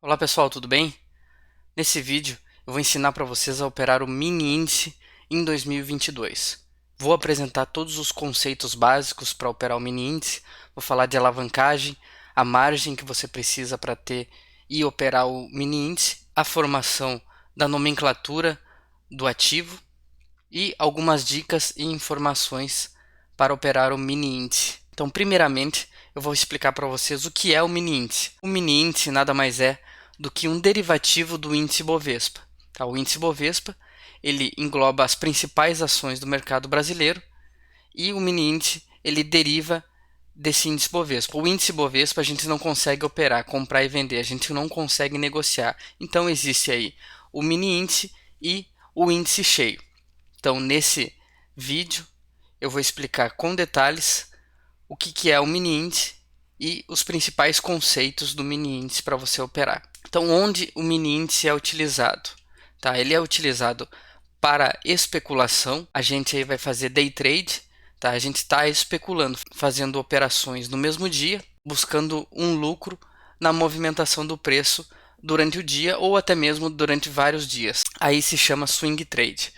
Olá pessoal, tudo bem? Nesse vídeo eu vou ensinar para vocês a operar o mini índice em 2022. Vou apresentar todos os conceitos básicos para operar o mini índice, vou falar de alavancagem, a margem que você precisa para ter e operar o mini índice, a formação da nomenclatura do ativo e algumas dicas e informações para operar o mini índice. Então, primeiramente, eu vou explicar para vocês o que é o mini índice. O mini índice nada mais é do que um derivativo do índice Bovespa. Tá? O índice Bovespa ele engloba as principais ações do mercado brasileiro e o mini índice ele deriva desse índice Bovespa. O índice Bovespa a gente não consegue operar, comprar e vender, a gente não consegue negociar. Então existe aí o mini índice e o índice cheio. Então nesse vídeo eu vou explicar com detalhes o que é o mini índice e os principais conceitos do mini índice para você operar. Então, onde o mini índice é utilizado? Tá? Ele é utilizado para especulação. A gente aí vai fazer day trade. Tá? A gente está especulando, fazendo operações no mesmo dia, buscando um lucro na movimentação do preço durante o dia ou até mesmo durante vários dias. Aí se chama swing trade.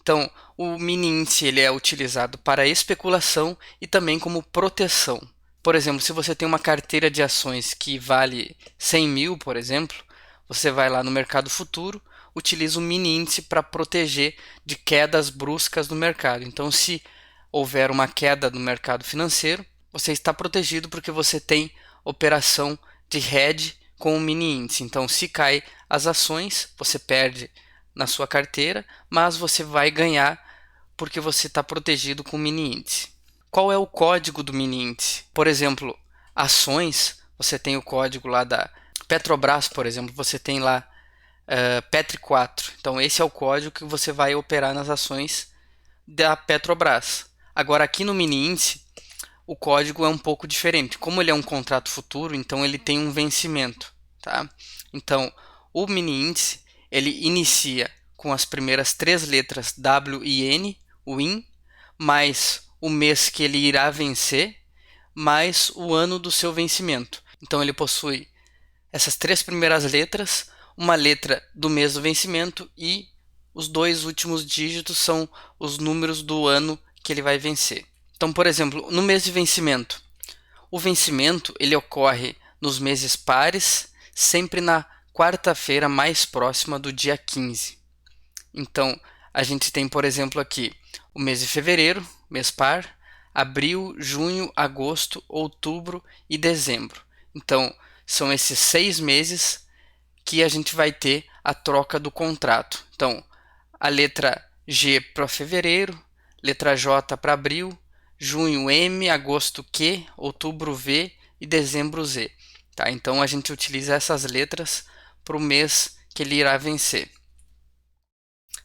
Então, o mini índice ele é utilizado para especulação e também como proteção. Por exemplo, se você tem uma carteira de ações que vale 100 mil, por exemplo, você vai lá no mercado futuro, utiliza o mini índice para proteger de quedas bruscas no mercado. Então, se houver uma queda no mercado financeiro, você está protegido porque você tem operação de hedge com o mini índice. Então, se cai as ações, você perde na sua carteira, mas você vai ganhar porque você está protegido com o mini índice. Qual é o código do mini índice? Por exemplo, ações, você tem o código lá da Petrobras, por exemplo, você tem lá PETRI4. Então esse é o código que você vai operar nas ações da Petrobras. Agora aqui no mini índice, o código é um pouco diferente. Como ele é um contrato futuro, então ele tem um vencimento, tá? Então, o mini índice, ele inicia com as primeiras três letras W e N, WIN, mais o mês que ele irá vencer, mais o ano do seu vencimento. Então ele possui essas três primeiras letras, uma letra do mês do vencimento e os dois últimos dígitos são os números do ano que ele vai vencer. Então, por exemplo, no mês de vencimento, o vencimento ele ocorre nos meses pares, sempre na quarta-feira mais próxima do dia 15. Então, a gente tem, por exemplo, aqui o mês de fevereiro, mês par, abril, junho, agosto, outubro e dezembro. Então, são esses 6 meses que a gente vai ter a troca do contrato. Então, a letra G para fevereiro, letra J para abril, junho M, agosto Q, outubro V e dezembro Z. Tá? Então a gente utiliza essas letras para o mês que ele irá vencer.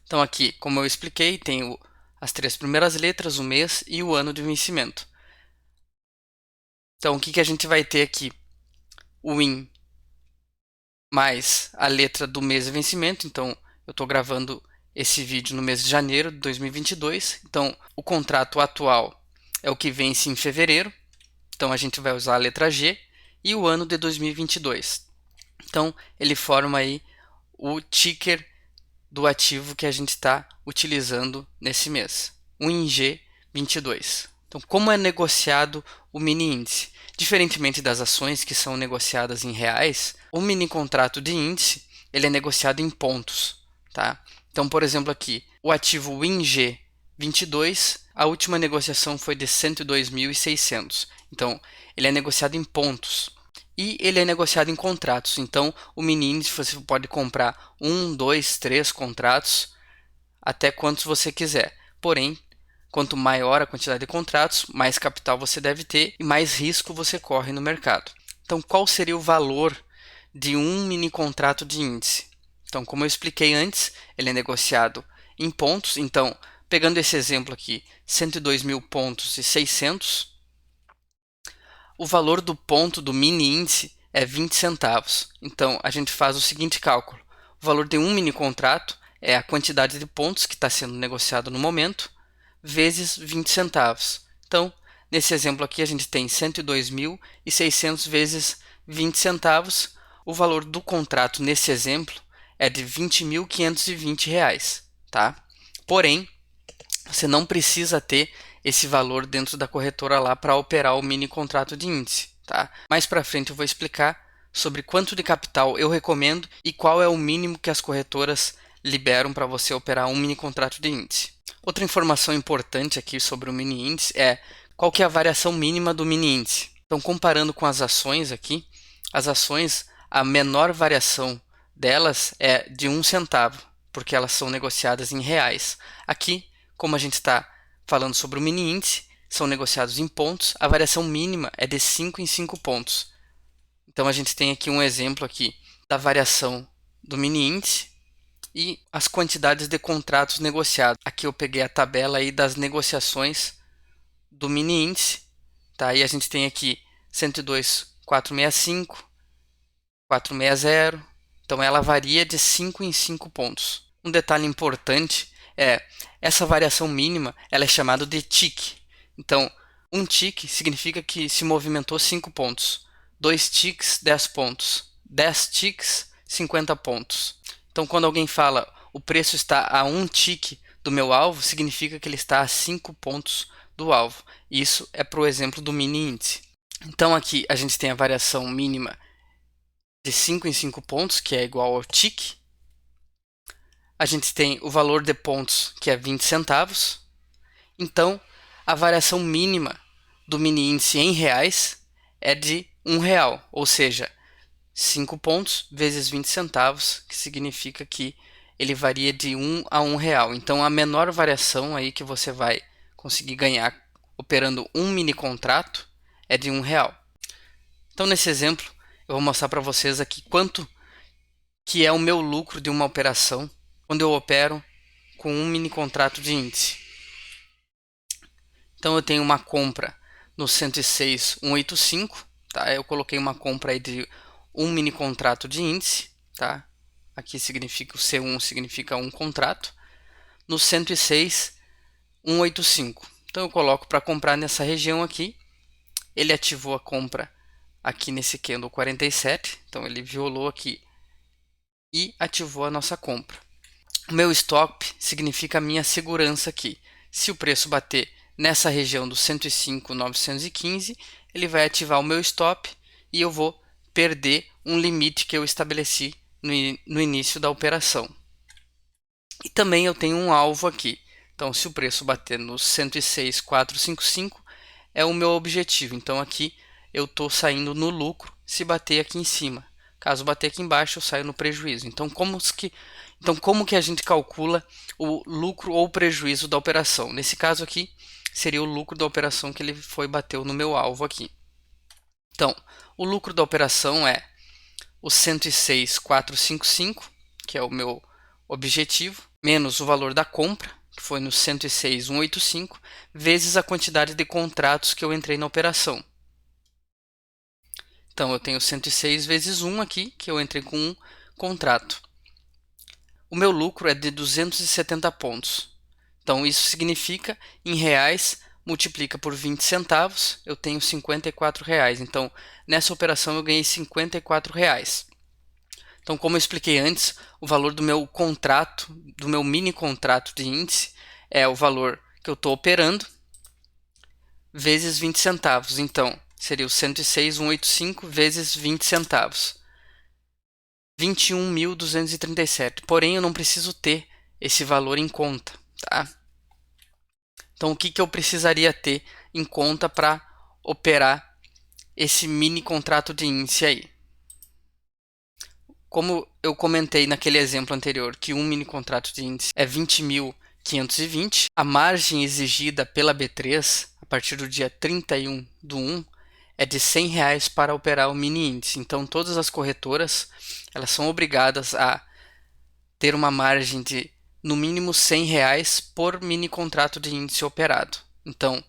Então aqui, como eu expliquei, tem as três primeiras letras, o mês e o ano de vencimento. Então o que a gente vai ter aqui? O IN mais a letra do mês de vencimento. Então eu estou gravando esse vídeo no mês de janeiro de 2022. Então o contrato atual é o que vence em fevereiro. Então a gente vai usar a letra G e o ano de 2022. Então ele forma aí o ticker do ativo que a gente está utilizando nesse mês, o ING22. Então, como é negociado o mini índice? Diferentemente das ações que são negociadas em reais, o mini contrato de índice ele é negociado em pontos, tá? Então, por exemplo, aqui, o ativo ING22, a última negociação foi de 102.600. Então, ele é negociado em pontos. E ele é negociado em contratos. Então, o mini índice você pode comprar 1, 2, 3 contratos, até quantos você quiser. Porém, quanto maior a quantidade de contratos, mais capital você deve ter e mais risco você corre no mercado. Então, qual seria o valor de um mini contrato de índice? Então, como eu expliquei antes, ele é negociado em pontos. Então, pegando esse exemplo aqui, 102 mil pontos e 600, o valor do ponto do mini índice é 20 centavos. Então, a gente faz o seguinte cálculo. O valor de um mini contrato é a quantidade de pontos que está sendo negociado no momento, vezes 20 centavos. Então, nesse exemplo aqui, a gente tem 102.600 vezes 20 centavos. O valor do contrato nesse exemplo é de R$ 20.520, tá? Porém, você não precisa ter esse valor dentro da corretora lá para operar o mini contrato de índice, tá? Mais para frente eu vou explicar sobre quanto de capital eu recomendo e qual é o mínimo que as corretoras liberam para você operar um mini contrato de índice. Outra informação importante aqui sobre o mini índice é qual que é a variação mínima do mini índice. Então, comparando com as ações aqui, as ações, a menor variação delas é de 1 centavo, porque elas são negociadas em reais. Aqui, como a gente está falando sobre o mini índice, são negociados em pontos, a variação mínima é de 5 em 5 pontos. Então a gente tem aqui um exemplo aqui da variação do mini índice e as quantidades de contratos negociados. Aqui eu peguei a tabela aí das negociações do mini índice, tá? E a gente tem aqui 102.465, 460, então ela varia de 5 em 5 pontos. Um detalhe importante é essa variação mínima, ela é chamada de tick. Então, um tick significa que se movimentou 5 pontos. 2 ticks, 10 pontos. 10 ticks, 50 pontos. Então, quando alguém fala o preço está a 1 tick do meu alvo, significa que ele está a 5 pontos do alvo. Isso é para o exemplo do mini índice. Então, aqui a gente tem a variação mínima de 5 em 5 pontos, que é igual ao tick. A gente tem o valor de pontos, que é 20 centavos. Então, a variação mínima do mini índice em reais é de R$1, ou seja, 5 pontos vezes 20 centavos, que significa que ele varia de 1 a R$1. Então, a menor variação aí que você vai conseguir ganhar operando um mini contrato é de R$1. Então, nesse exemplo, eu vou mostrar para vocês aqui quanto que é o meu lucro de uma operação quando eu opero com um mini contrato de índice. Então eu tenho uma compra no 106.185, tá? Eu coloquei uma compra aí de um mini contrato de índice, tá? Aqui significa o C1 significa um contrato no 106.185. Então eu coloco para comprar nessa região aqui. Ele ativou a compra aqui nesse candle 47, então ele violou aqui e ativou a nossa compra. O meu stop significa a minha segurança aqui. Se o preço bater nessa região do 105.915, ele vai ativar o meu stop e eu vou perder um limite que eu estabeleci no início da operação. E também eu tenho um alvo aqui. Então, se o preço bater no 106.455, é o meu objetivo. Então, aqui eu estou saindo no lucro se bater aqui em cima. Caso bater aqui embaixo, eu saio no prejuízo. Então, como que a gente calcula o lucro ou prejuízo da operação? Nesse caso aqui, seria o lucro da operação que ele bateu no meu alvo aqui. Então, o lucro da operação é o 106.455, que é o meu objetivo, menos o valor da compra, que foi no 106.185, vezes a quantidade de contratos que eu entrei na operação. Então, eu tenho 106 vezes 1 aqui, que eu entrei com um contrato. O meu lucro é de 270 pontos. Então, isso significa, em reais, multiplica por 20 centavos, eu tenho R$54. Então, nessa operação eu ganhei R$54. Então, como eu expliquei antes, o valor do meu contrato, do meu mini contrato de índice, é o valor que eu estou operando, vezes 20 centavos. Então, seria o 106.185 vezes 20 centavos. 21.237. Porém, eu não preciso ter esse valor em conta, tá? Então, o que eu precisaria ter em conta para operar esse mini contrato de índice aí? Como eu comentei naquele exemplo anterior, que um mini contrato de índice é 20.520, a margem exigida pela B3 a partir do dia 31/1 é de R$100 para operar o mini índice. Então, todas as corretoras elas são obrigadas a ter uma margem de no mínimo R$100 por mini contrato de índice operado. Então,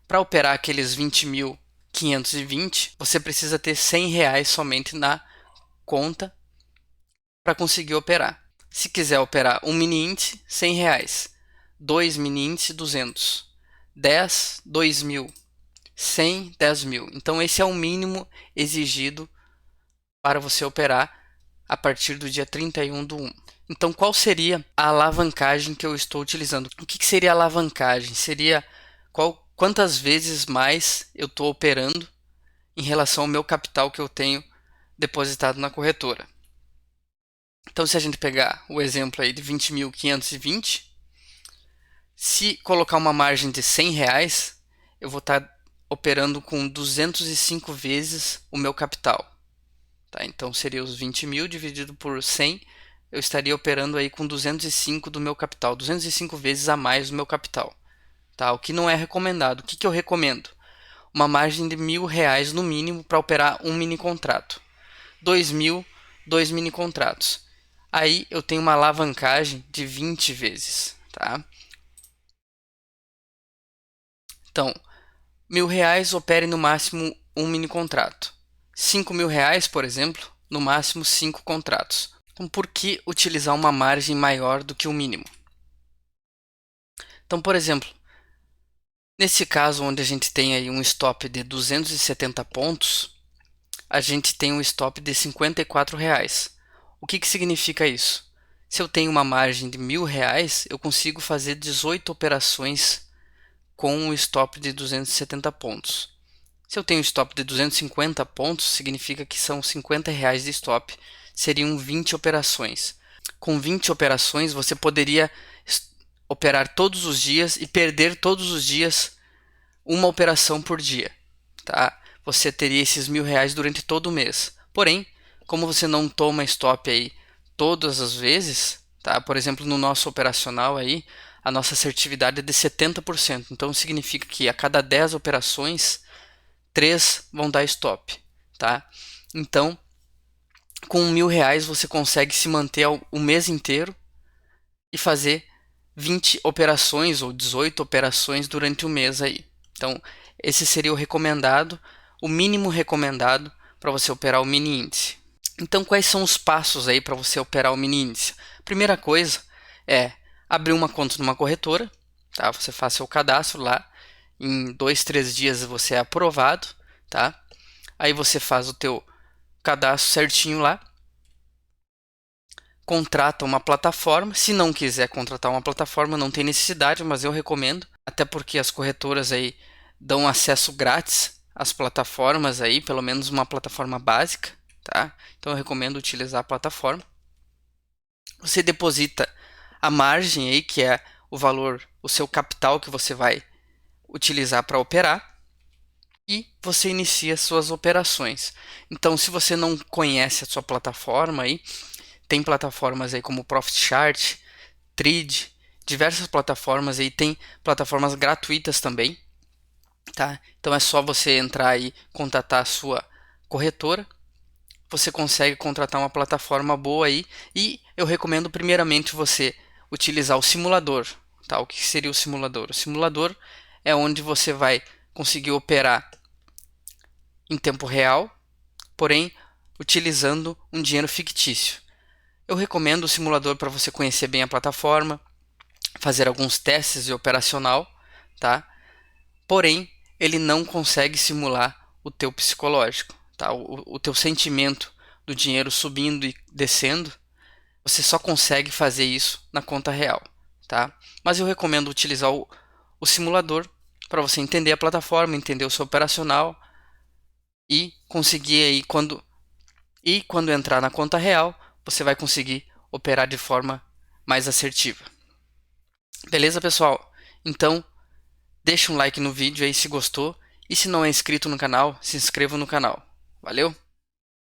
para operar aqueles 20.520, você precisa ter R$100 somente na conta para conseguir operar. Se quiser operar um mini índice, R$100. 2 mini índice, 200. 10, 2.000. 100, 10.000. Então, esse é o mínimo exigido para você operar a partir do dia 31/1. Então, qual seria a alavancagem que eu estou utilizando? O que seria alavancagem? Seria quantas vezes mais eu estou operando em relação ao meu capital que eu tenho depositado na corretora. Então, se a gente pegar o exemplo aí de 20.520, se colocar uma margem de R$100, eu vou estar operando com 205 vezes o meu capital. Tá? Então, seria os 20 mil dividido por 100, eu estaria operando aí com 205 do meu capital, 205 vezes a mais do meu capital. Tá? O que não é recomendado. O que eu recomendo? Uma margem de R$1.000 no mínimo para operar um mini contrato. 2.000, 2 mini contratos. Aí eu tenho uma alavancagem de 20 vezes. Tá? Então, R$1.000 opere no máximo um mini contrato. R$5.000, por exemplo, no máximo 5 contratos. Então, por que utilizar uma margem maior do que o mínimo? Então, por exemplo, nesse caso onde a gente tem aí um stop de 270 pontos, a gente tem um stop de R$54. O que significa isso? Se eu tenho uma margem de R$1.000, eu consigo fazer 18 operações com um stop de 270 pontos. Se eu tenho um stop de 250 pontos, significa que são R$50 de stop, seriam 20 operações. Com 20 operações, você poderia operar todos os dias e perder todos os dias uma operação por dia. Tá? Você teria esses R$1.000 durante todo o mês. Porém, como você não toma stop aí todas as vezes, tá? Por exemplo, no nosso operacional aí, a nossa assertividade é de 70%. Então significa que a cada 10 operações, 3 vão dar stop. Tá? Então, com R$1.000 você consegue se manter o mês inteiro e fazer 20 operações ou 18 operações durante o mês aí. Então, esse seria o recomendado, o mínimo recomendado para você operar o mini índice. Então, quais são os passos aí para você operar o mini índice? Primeira coisa é abrir uma conta numa corretora, tá? Você faz seu cadastro lá, em 2, 3 dias você é aprovado, tá? Aí você faz o teu cadastro certinho lá, contrata uma plataforma. Se não quiser contratar uma plataforma, não tem necessidade, mas eu recomendo, até porque as corretoras aí dão acesso grátis às plataformas aí, pelo menos uma plataforma básica, tá? Então eu recomendo utilizar a plataforma. Você deposita a margem aí, que é o valor, o seu capital que você vai utilizar para operar, e você inicia suas operações. Então, se você não conhece a sua plataforma aí, tem plataformas aí como Profit Chart, Trade, diversas plataformas aí, tem plataformas gratuitas também, tá? Então é só você entrar aí, contatar a sua corretora, você consegue contratar uma plataforma boa aí, e eu recomendo primeiramente você utilizar o simulador, tá? O que seria o simulador? O simulador é onde você vai conseguir operar em tempo real, porém utilizando um dinheiro fictício. Eu recomendo o simulador para você conhecer bem a plataforma, fazer alguns testes de operacional, tá? Porém, ele não consegue simular o teu psicológico, tá? O teu sentimento do dinheiro subindo e descendo, você só consegue fazer isso na conta real, tá? Mas eu recomendo utilizar o simulador para você entender a plataforma, entender o seu operacional e conseguir aí quando entrar na conta real, você vai conseguir operar de forma mais assertiva. Beleza, pessoal? Então, deixa um like no vídeo aí se gostou, e se não é inscrito no canal, se inscreva no canal. Valeu?